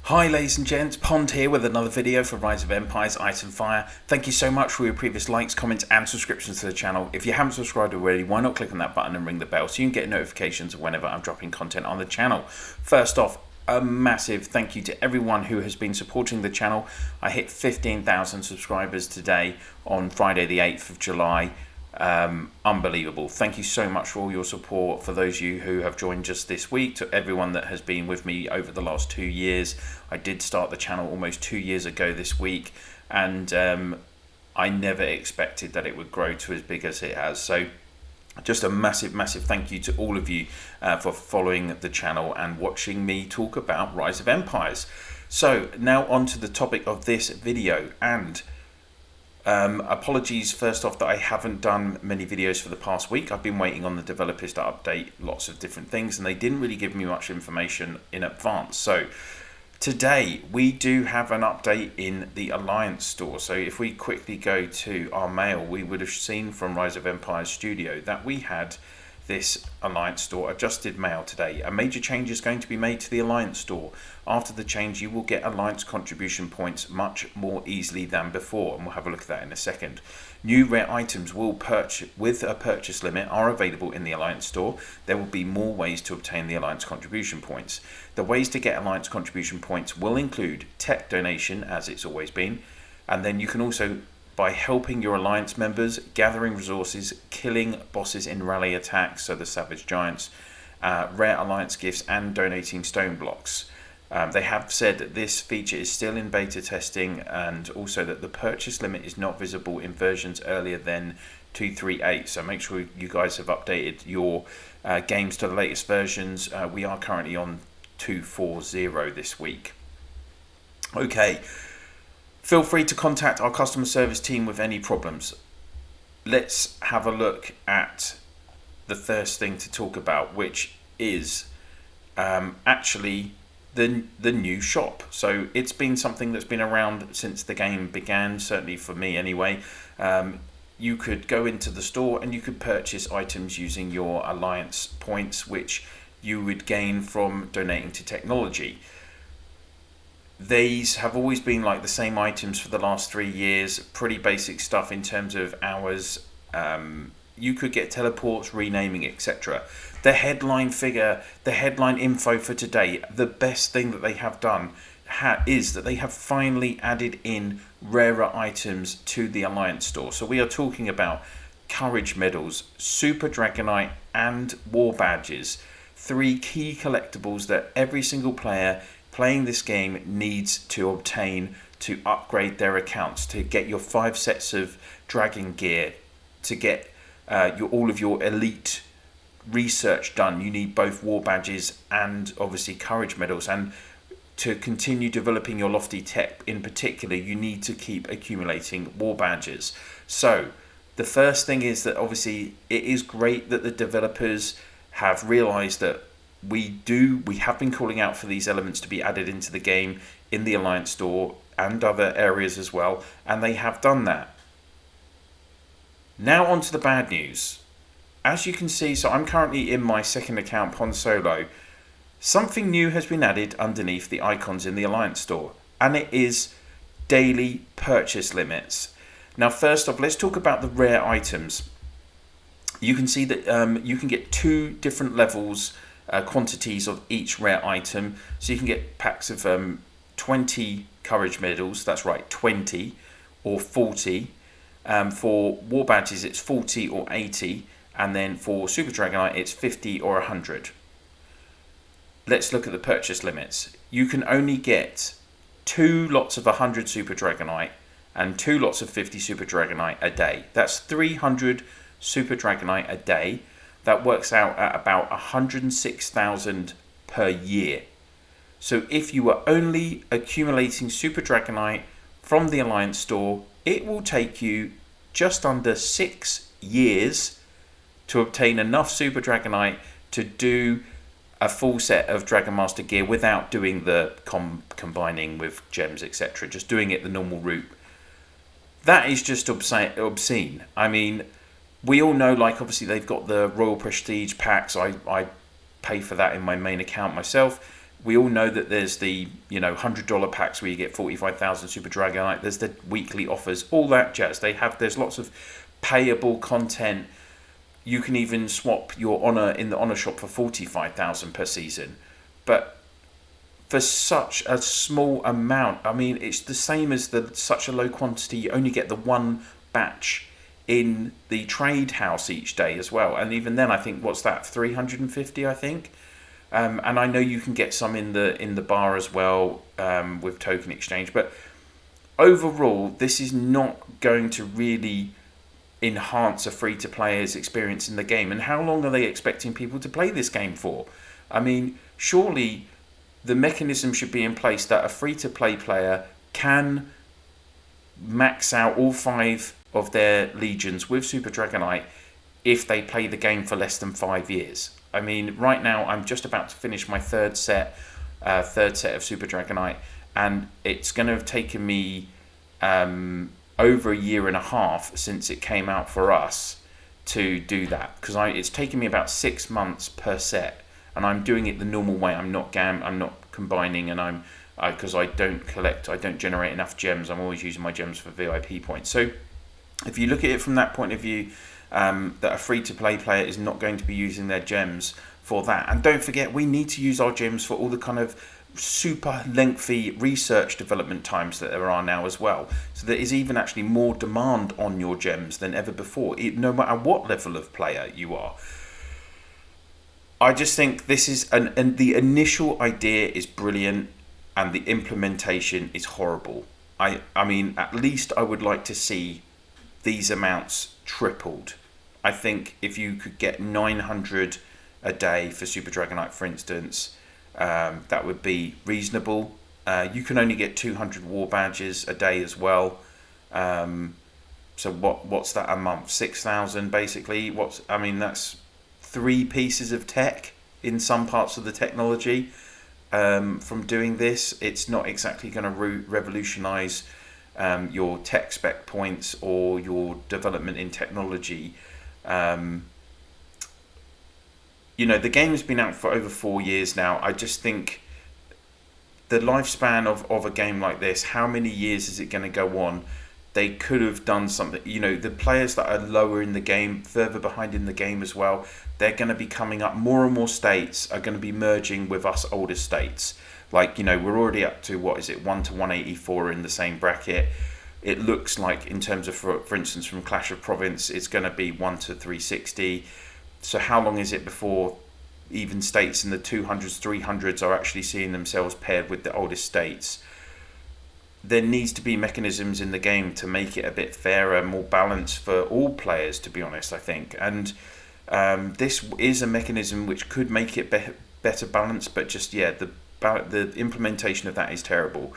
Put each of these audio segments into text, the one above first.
Hi ladies and gents, Pond here with another video for Rise of Empires Item Fire. Thank you so much for your previous likes, comments and subscriptions to the channel. If you haven't subscribed already, why not click on that button and ring the bell so you can get notifications whenever I'm dropping content on the channel. First off, a massive thank you to everyone who has been supporting the channel. I hit 15,000 subscribers today on Friday the 8th of July. Unbelievable. Thank you so much for all your support. For those of you who have joined just this week, to everyone that has been with me over the last 2 years. I did start the channel almost 2 years ago this week, and I never expected that it would grow to as big as it has. So just a massive thank you to all of you for following the channel and watching me talk about Rise of Empires. So now on to the topic of this video, and apologies first off that I haven't done many videos for the past week. I've been waiting on the developers to update lots of different things, and they didn't really give me much information in advance. So today we do have an update in the Alliance store. So if we quickly go to our mail, we would have seen from Rise of Empires Studio that we had this Alliance store adjusted mail today. A major change is going to be made to the Alliance store. After the change, you will get Alliance contribution points much more easily than before, and we'll have a look at that in a second. New rare items will purchase with a purchase limit are available in the Alliance store. There will be more ways to obtain the Alliance contribution points. The ways to get Alliance contribution points will include tech donation, as it's always been, and then you can also, by helping your Alliance members, gathering resources, killing bosses in rally attacks, so the Savage Giants, rare Alliance gifts, and donating stone blocks. They have said that this feature is still in beta testing, and also that the purchase limit is not visible in versions earlier than 2.3.8. So make sure you guys have updated your games to the latest versions. We are currently on 2.4.0 this week. Okay. Feel free to contact our customer service team with any problems. Let's have a look at the first thing to talk about, which is actually the new shop. So it's been something that's been around since the game began, certainly for me anyway. You could go into the store and you could purchase items using your Alliance points, which you would gain from donating to technology. These have always been like the same items for the last 3 years, pretty basic stuff in terms of hours. You could get teleports, renaming, etc. The headline figure, the headline info for today, the best thing that they have done is that they have finally added in rarer items to the Alliance store. So we are talking about courage medals, super dragonite and war badges, 3 key collectibles that every single player playing this game needs to obtain to upgrade their accounts, to get your 5 sets of dragon gear, to get all of your elite research done. You need both war badges and obviously courage medals, and to continue developing your lofty tech in particular, you need to keep accumulating war badges. So the first thing is that obviously it is great that the developers have realized that we have been calling out for these elements to be added into the game in the Alliance store and other areas as well, and they have done that. Now on to the bad news. As you can see, so I'm currently in my second account, Pond Solo. Something new has been added underneath the icons in the Alliance store, and it is daily purchase limits. Now first off, let's talk about the rare items. You can see that you can get 2 different levels, quantities of each rare item. So you can get packs of 20 courage medals, that's right, 20 or 40. For war badges it's 40 or 80, and then for super dragonite it's 50 or 100. Let's look at the purchase limits. You can only get 2 lots of 100 super dragonite and 2 lots of 50 super dragonite a day. That's 300 super dragonite a day. That works out at about 106,000 per year. So if you were only accumulating super dragonite from the Alliance store, it will take you just under 6 years to obtain enough super dragonite to do a full set of Dragon Master gear without doing the combining with gems, etc. Just doing it the normal route. That is just obscene. I mean, we all know, like, obviously they've got the Royal Prestige packs. I pay for that in my main account myself. We all know that there's the $100 packs where you get 45,000 Super Dragonite. There's the weekly offers, all that jazz. There's lots of payable content. You can even swap your honor in the honor shop for 45,000 per season. But for such a small amount, I mean, it's the same as such a low quantity. You only get the one batch in the trade house each day as well. And even then, I think, what's that, 350, I think? And I know you can get some in the bar as well with token exchange. But overall, this is not going to really enhance a free-to-player's experience in the game. And how long are they expecting people to play this game for? I mean, surely the mechanism should be in place that a free-to-play player can max out all 5 of their legions with Super Dragonite if they play the game for less than 5 years. I mean, right now I'm just about to finish my third set of Super Dragonite, and it's going to have taken me over a year and a half since it came out for us to do that, because it's taken me about 6 months per set, and I'm doing it the normal way. I'm not combining, and because I don't generate enough gems. I'm always using my gems for VIP points. So if you look at it from that point of view, that a free-to-play player is not going to be using their gems for that. And don't forget, we need to use our gems for all the kind of super lengthy research development times that there are now as well. So there is even actually more demand on your gems than ever before, no matter what level of player you are. I just think this is, and the initial idea is brilliant, and the implementation is horrible. I mean, at least I would like to see these amounts tripled. I think if you could get 900 a day for Super Dragonite, for instance, that would be reasonable. You can only get 200 war badges a day as well. So what's that a month? 6,000 basically. That's 3 pieces of tech in some parts of the technology from doing this. It's not exactly going to revolutionize your tech spec points or your development in technology. The game has been out for over 4 years now. I just think the lifespan of a game like this, how many years is it going to go on? They could have done something. The players that are lower in the game, further behind in the game as well, they're going to be coming up. More and more states are going to be merging with us older states. Like, we're already up to, 1 to 184 in the same bracket. It looks like, in terms of, for instance, from Clash of Province, it's going to be 1 to 360. So how long is it before even states in the 200s, 300s are actually seeing themselves paired with the oldest states? There needs to be mechanisms in the game to make it a bit fairer, more balanced for all players, to be honest, I think. And this is a mechanism which could make it better balanced, but just, the implementation of that is terrible.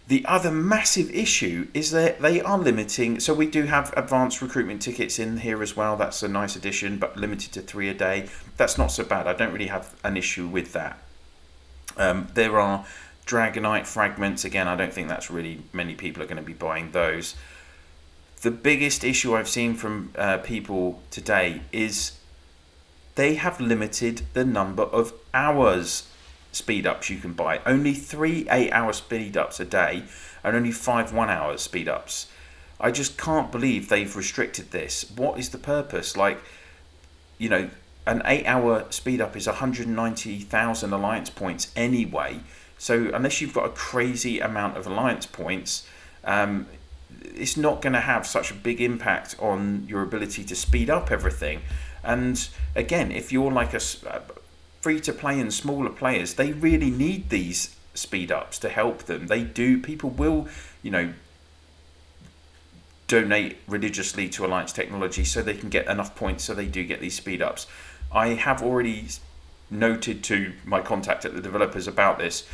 The other massive issue is that they are limiting. So we do have advanced recruitment tickets in here as well. That's a nice addition, but limited to 3 a day. That's not so bad. I don't really have an issue with that. There are Dragonite fragments. Again, I don't think that's really many people are going to be buying those. The biggest issue I've seen from people today is they have limited the number of hours speed ups you can buy. Only 3 8-hour speed ups a day and only 5 1-hour speed ups. I just can't believe they've restricted this. What is the purpose? An 8-hour speed up is 190,000 alliance points anyway. So unless you've got a crazy amount of alliance points, it's not going to have such a big impact on your ability to speed up everything. And again, if you're like a free to play and smaller players, they really need these speed ups to help them. They do. People will, donate religiously to Alliance Technology so they can get enough points so they do get these speed ups. I have already noted to my contact at the developers about this.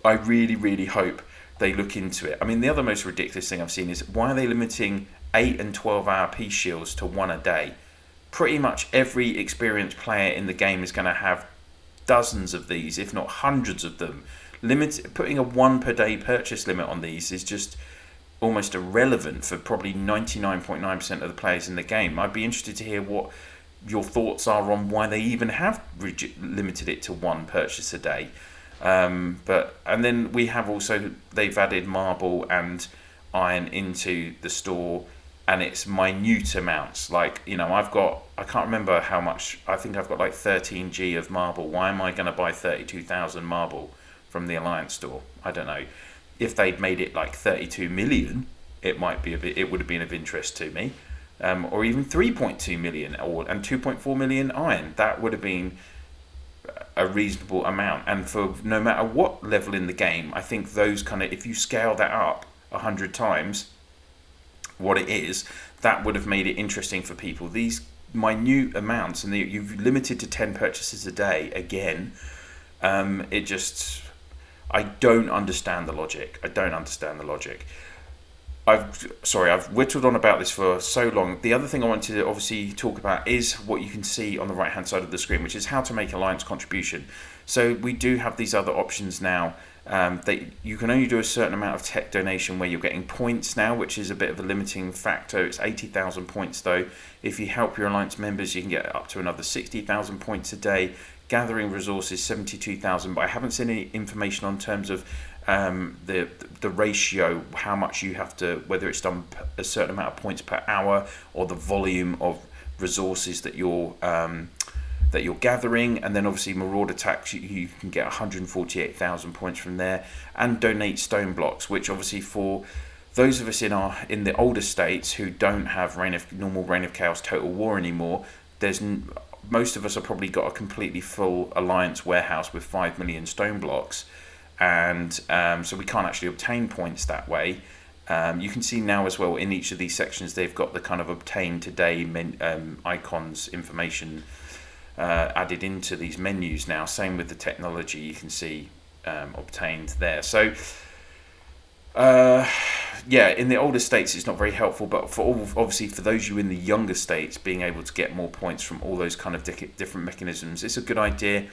I really, really hope they look into it. I mean, the other most ridiculous thing I've seen is, why are they limiting 8 and 12-hour peace shields to 1 a day? Pretty much every experienced player in the game is going to have dozens of these, if not hundreds of them. Putting a 1 per day purchase limit on these is just almost irrelevant for probably 99.9% of the players in the game. I'd be interested to hear what your thoughts are on why they even have limited it to one purchase a day. And then we have also, they've added marble and iron into the store, and it's minute amounts. Like, I can't remember how much, I think I've got like 13G of marble. Why am I going to buy 32,000 marble from the Alliance store? I don't know. If they'd made it like 32 million, it would have been of interest to me. Or even 3.2 million and 2.4 million iron. That would have been a reasonable amount. And for no matter what level in the game, I think those if you scale that up 100 times what it is, that would have made it interesting for people. These minute amounts, and you've limited to 10 purchases a day again. I don't understand the logic. I've whittled on about this for so long. The other thing I want to obviously talk about is what you can see on the right hand side of the screen, which is how to make Alliance contribution. So we do have these other options now. That you can only do a certain amount of tech donation where you're getting points now, which is a bit of a limiting factor. It's 80,000 points though. If you help your Alliance members, you can get up to another 60,000 points a day. Gathering resources 72,000, but I haven't seen any information on terms of the ratio, how much you have to, whether it's done a certain amount of points per hour or the volume of resources that you're gathering. And then obviously Marauder Tax, you can get 148,000 points from there, and donate stone blocks, which obviously for those of us in the older states who don't have normal Reign of Chaos Total War anymore, most of us have probably got a completely full Alliance warehouse with 5 million stone blocks, and so we can't actually obtain points that way. You can see now as well in each of these sections they've got the kind of obtain today icons information added into these menus now. Same with the technology, you can see obtained there. So in the older states it's not very helpful, but obviously for those of you in the younger states, being able to get more points from all those kind of different mechanisms, it's a good idea.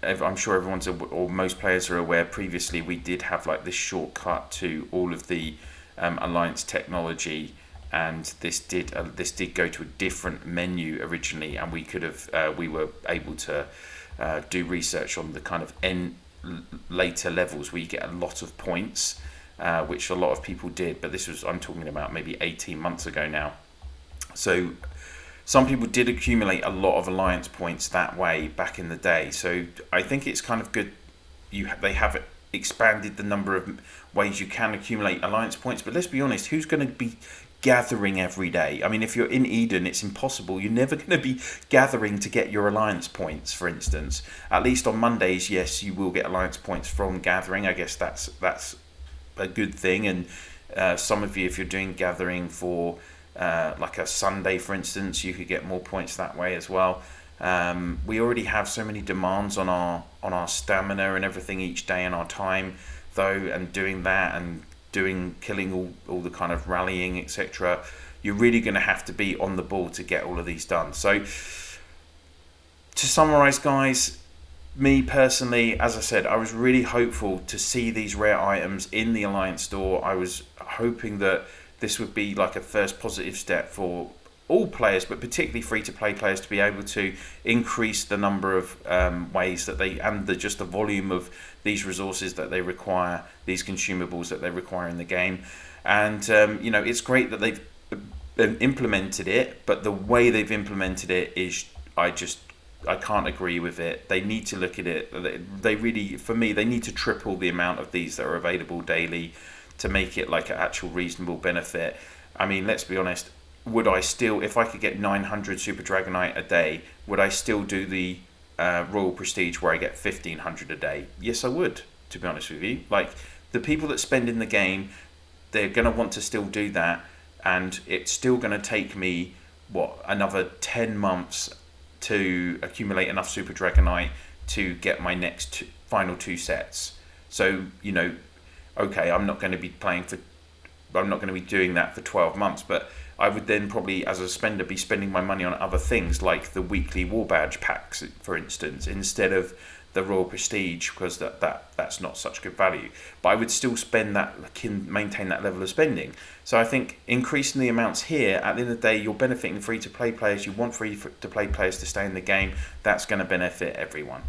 I'm sure everyone's or most players are aware, previously we did have like this shortcut to all of the Alliance technology, and this did go to a different menu originally, and we were able to do research on the kind of later levels where you get a lot of points, which a lot of people did, but I'm talking about maybe 18 months ago now. So some people did accumulate a lot of Alliance points that way back in the day. So I think it's kind of good they have expanded the number of ways you can accumulate Alliance points, but let's be honest, who's going to be gathering every day? I mean, if you're in Eden, it's impossible. You're never going to be gathering to get your Alliance points, for instance. At least on Mondays, yes, you will get Alliance points from gathering. I guess that's a good thing. And some of you, if you're doing gathering for like a Sunday, for instance, you could get more points that way as well. We already have so many demands on our stamina and everything each day and our time, though, and doing that and killing all the kind of rallying, etc. You're really going to have to be on the ball to get all of these done. So to summarize, guys, me personally, as I said, I was really hopeful to see these rare items in the Alliance store. I was hoping that this would be like a first positive step for all players, but particularly free-to-play players, to be able to increase the number of ways that the volume of these resources that they require, these consumables that they require in the game. And it's great that they've implemented it, but the way they've implemented it is, I can't agree with it. They need to look at it. They really, for me, they need to triple the amount of these that are available daily to make it like an actual reasonable benefit. I mean, let's be honest, would I still, if I could get 900 Super Dragonite a day, would I still do the Royal Prestige where I get 1500 a day? Yes, I would, to be honest with you. Like, the people that spend in the game, they're going to want to still do that, and it's still going to take me, another 10 months to accumulate enough Super Dragonite to get my next final 2 sets. So, okay, I'm not going to be doing that for 12 months, but I would then probably, as a spender, be spending my money on other things like the weekly War Badge packs, for instance, instead of the Royal Prestige because that's not such good value. But I would still spend that, maintain that level of spending. So I think increasing the amounts here, at the end of the day, you're benefiting free-to-play players. You want free-to-play players to stay in the game. That's going to benefit everyone.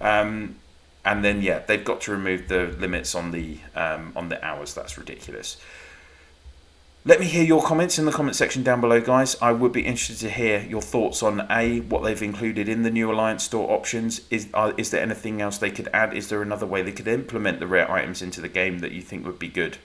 And then, yeah, they've got to remove the limits on the hours. That's ridiculous. Let me hear your comments in the comment section down below, guys. I would be interested to hear your thoughts on what they've included in the new Alliance Store options. Is there anything else they could add? Is there another way they could implement the rare items into the game that you think would be good?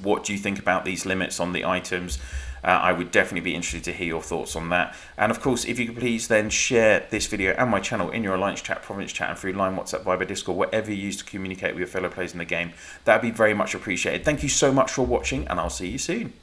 What do you think about these limits on the items? I would definitely be interested to hear your thoughts on that. And of course, if you could please then share this video and my channel in your Alliance chat, Province chat, and through Line, WhatsApp, Viber, Discord, whatever you use to communicate with your fellow players in the game. That would be very much appreciated. Thank you so much for watching, and I'll see you soon.